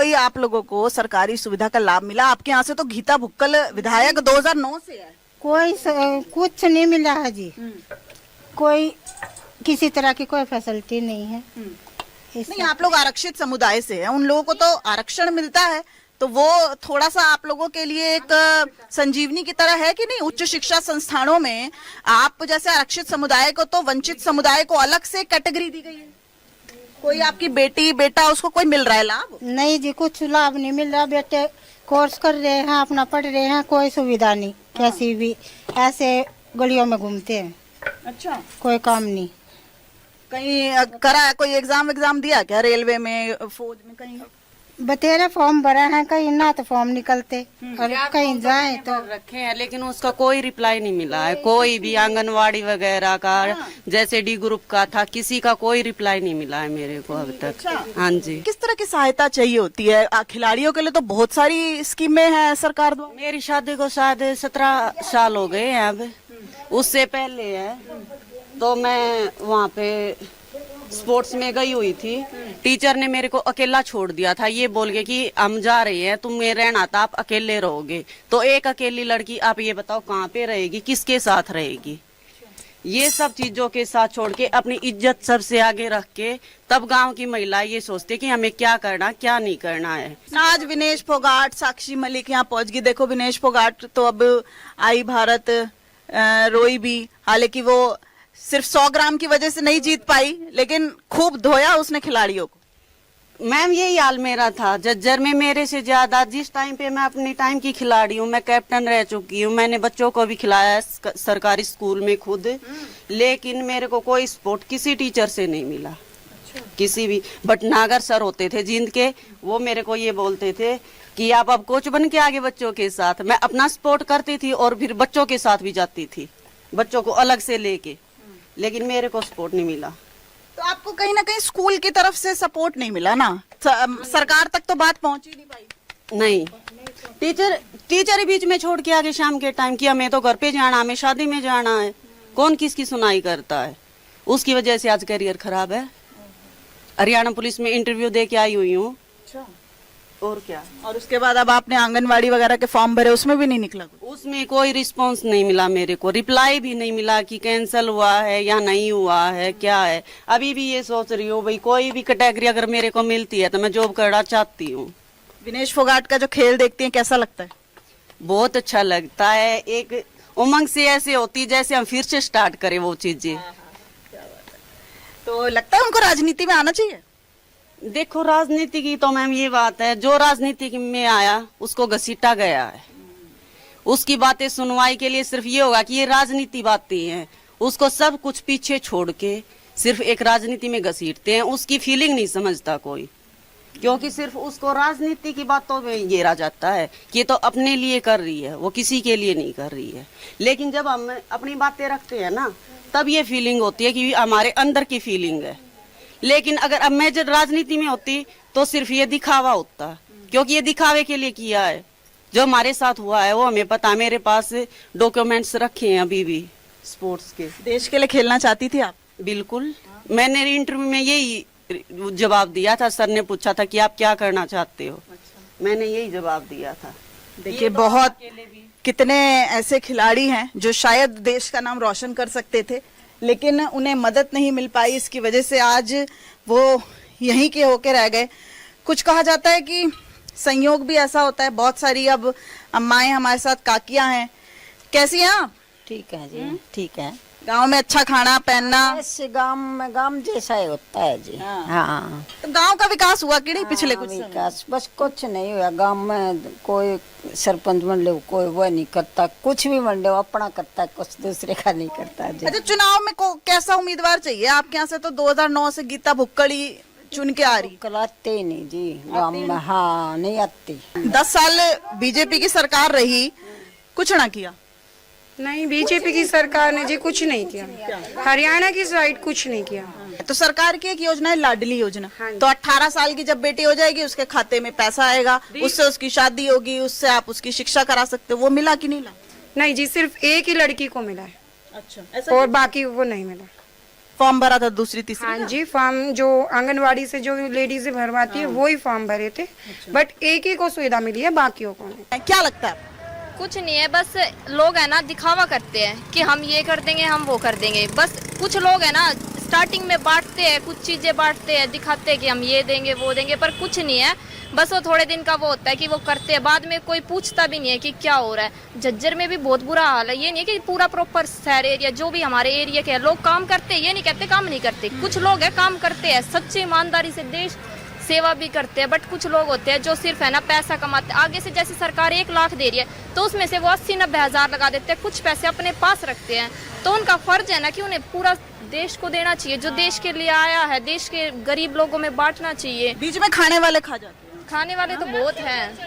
कोई आप लोगों को सरकारी सुविधा का लाभ मिला? आपके यहाँ से तो गीता भुक्कल विधायक 2009 से है। कुछ नहीं मिला है जी। कोई किसी तरह की कोई फैसिलिटी नहीं है। नहीं, आप लोग आरक्षित समुदाय से हैं, उन लोगों को तो आरक्षण मिलता है, तो वो थोड़ा सा आप लोगों के लिए एक संजीवनी की तरह है कि नहीं? उच्च शिक्षा संस्थानों में आप जैसे आरक्षित समुदाय को तो वंचित समुदाय को अलग से कैटेगरी दी गई है। कोई आपकी बेटी बेटा उसको कोई मिल रहा है लाभ? नहीं जी, कुछ लाभ नहीं मिल रहा। बेटे कोर्स कर रहे हैं, अपना पढ़ रहे हैं, कोई सुविधा नहीं। कैसी भी ऐसे गलियों में घूमते हैं। अच्छा, कोई काम नहीं। कहीं करा कोई एग्जाम दिया क्या? रेलवे में, फौज में कहीं? बतेरे फॉर्म भरा है, कहीं ना तो फॉर्म निकलते और कहीं जाए तो रखे हैं, लेकिन उसका कोई रिप्लाई नहीं मिला है। कोई भी आंगनवाड़ी वगैरह का, जैसे डी ग्रुप का था, किसी का कोई रिप्लाई नहीं मिला है मेरे को अब तक। हाँ जी। किस तरह की सहायता चाहिए होती है खिलाड़ियों के लिए? तो बहुत सारी स्कीमें हैं सरकार द्वारा। मेरी शादी को शायद 17 साल हो गए हैं अब, उससे पहले है तो मैं वहाँ पे स्पोर्ट्स में गई हुई थी। टीचर ने मेरे को अकेला छोड़ दिया था, ये बोल के कि हम जा रहे हैं, तुम्हें रहना था, आप अकेले रहोगे। तो एक अकेली लड़की आप ये बताओ कहाँ पे रहेगी, किसके साथ रहेगी? ये सब चीजों के साथ छोड़ के अपनी इज्जत सबसे आगे रख के तब गांव की महिला ये सोचते कि हमें क्या करना क्या नहीं करना है। आज विनेश फोगाट, साक्षी मलिक यहाँ पहुंच गई। देखो, विनेश फोगाट तो अब आई भारत रोई भी, हालांकि वो सिर्फ 100 ग्राम की वजह से नहीं जीत पाई, लेकिन खूब धोया उसने खिलाड़ियों को। मैम यही हाल मेरा था जज्जर में। मेरे से ज्यादा जिस टाइम पे मैं अपनी टाइम की खिलाड़ी हूँ, मैं कैप्टन रह चुकी हूँ, मैंने बच्चों को भी खिलाया सरकारी स्कूल में खुद, लेकिन मेरे को कोई सपोर्ट किसी टीचर से नहीं मिला। किसी भी भटनागर सर होते थे जींद के, वो मेरे को ये बोलते थे कि आप अब कोच बन के आगे बच्चों के साथ। मैं अपना सपोर्ट करती थी और फिर बच्चों के साथ भी जाती थी, बच्चों को अलग से लेके, लेकिन मेरे को सपोर्ट नहीं मिला। तो आपको कहीं ना कहीं स्कूल की तरफ से सपोर्ट नहीं मिला ना? सरकार तक तो बात पहुंच ही नहीं पाई। नहीं, टीचर ही बीच में छोड़ के आगे शाम के टाइम कि हमें तो घर पे जाना, हमें शादी में जाना है। कौन किसकी सुनाई करता है? उसकी वजह से आज करियर खराब है। हरियाणा पुलिस में इंटरव्यू दे के आई हुई हूँ। और क्या? और उसके बाद अब आपने आंगनवाड़ी वगैरह के फॉर्म भरे, उसमें भी नहीं निकला? उसमें कोई रिस्पांस नहीं मिला मेरे को, रिप्लाई भी नहीं मिला कि कैंसिल हुआ है या नहीं हुआ है, क्या है। अभी भी ये सोच रही हूँ भाई कोई भी कैटेगरी अगर मेरे को मिलती है तो मैं जॉब करना चाहती हूँ। विनेश फोगाट का जो खेल देखती हैं कैसा लगता है? बहुत अच्छा लगता है। एक उमंग से ऐसे होती है जैसे हम फिर से स्टार्ट करें वो चीजें। तो लगता है उनको राजनीति में आना चाहिए? देखो, राजनीति की तो मैम ये बात है, जो राजनीति में आया उसको घसीटा गया है। उसकी बातें सुनवाई के लिए सिर्फ ये होगा कि ये राजनीति बातें हैं, उसको सब कुछ पीछे छोड़ के सिर्फ एक राजनीति में घसीटते हैं। उसकी फीलिंग नहीं समझता कोई, क्योंकि सिर्फ उसको राजनीति की बातों में घेरा जाता है कि ये तो अपने लिए कर रही है, वो किसी के लिए नहीं कर रही है। लेकिन जब हम अपनी बातें रखते हैं ना, तब ये फीलिंग होती है कि हमारे अंदर की फीलिंग है। लेकिन अगर अब मैं जब राजनीति में होती तो सिर्फ ये दिखावा होता, क्योंकि ये दिखावे के लिए किया है। जो हमारे साथ हुआ है वो हमें पता, मेरे पास डॉक्यूमेंट्स रखे हैं अभी भी स्पोर्ट्स के। देश के लिए खेलना चाहती थी आप? बिल्कुल, मैंने इंटरव्यू में यही जवाब दिया था। सर ने पूछा था कि आप क्या करना चाहते हो, मैंने यही जवाब दिया था। देखिए, बहुत कितने ऐसे खिलाड़ी हैं जो शायद देश का नाम रोशन कर सकते थे, लेकिन उन्हें मदद नहीं मिल पाई। इसकी वजह से आज वो यहीं के होके रह गए। कुछ कहा जाता है कि संयोग भी ऐसा होता है। बहुत सारी अब अम्माएं हमारे साथ, काकियां हैं। कैसी हैं आप? ठीक है जी, ठीक है। गांव में अच्छा खाना पहनना? ऐसे गांव जैसा ही होता है जी। हाँ। तो गांव का विकास हुआ कि नहीं पिछले कुछ समय? विकास बस कुछ नहीं हुआ गांव में। कोई सरपंच बन ले, कोई वो नहीं करता, कुछ भी बन ले अपना करता है, कुछ दूसरे का नहीं करता जी। अच्छा, चुनाव में कैसा उम्मीदवार चाहिए आपके यहाँ से? तो 2009 से गीता भुक्कड़ ही चुन के आ रही। कल आते ही नहीं जी गांव में। हाँ, नहीं आती। 10 साल बीजेपी की सरकार रही, कुछ ना किया? नहीं, बीजेपी की सरकार ने जी कुछ नहीं किया। हरियाणा की साइड कुछ नहीं किया। तो सरकार की एक योजना है लाडली योजना। तो 18 साल की जब बेटी हो जाएगी उसके खाते में पैसा आएगा, उससे उसकी शादी होगी, उससे आप उसकी शिक्षा करा सकते हो। वो मिला कि नहीं मिला? नहीं जी, सिर्फ एक ही लड़की को मिला है। अच्छा, और बाकी वो नहीं मिला। फॉर्म भरा था दूसरी तीसरी हाँ जी, फॉर्म जो आंगनवाड़ी से जो लेडीज भरवाती है वही फॉर्म भरे थे, बट एक ही को सुविधा मिली है, बाकियों को नहीं। क्या लगता है? कुछ नहीं है, बस लोग है ना दिखावा करते हैं कि हम ये कर देंगे, हम वो कर देंगे। बस कुछ लोग है ना स्टार्टिंग में बांटते हैं, कुछ चीजें बांटते हैं, दिखाते हैं कि हम ये देंगे वो देंगे, पर कुछ नहीं है। बस वो थोड़े दिन का वो होता है कि वो करते हैं, बाद में कोई पूछता भी नहीं है कि क्या हो रहा है। झज्जर में भी बहुत बुरा हाल है, ये नहीं है कि पूरा प्रॉपर शहर एरिया जो भी हमारे एरिया के लोग काम करते हैं, ये नहीं कहते काम नहीं करते। कुछ लोग है काम करते हैं, सच्ची ईमानदारी से देश सेवा भी करते हैं, बट कुछ लोग होते हैं जो सिर्फ है ना पैसा कमाते। आगे से जैसे सरकार 1 लाख दे रही है तो उसमें से वो 80-90 हजार लगा देते हैं, कुछ पैसे अपने पास रखते हैं। तो उनका फर्ज है ना कि उन्हें पूरा देश को देना चाहिए, जो देश के लिए आया है, देश के गरीब लोगों में बांटना चाहिए। बीच में खाने वाले खा जाते हैं। खाने वाले तो बहुत हैं।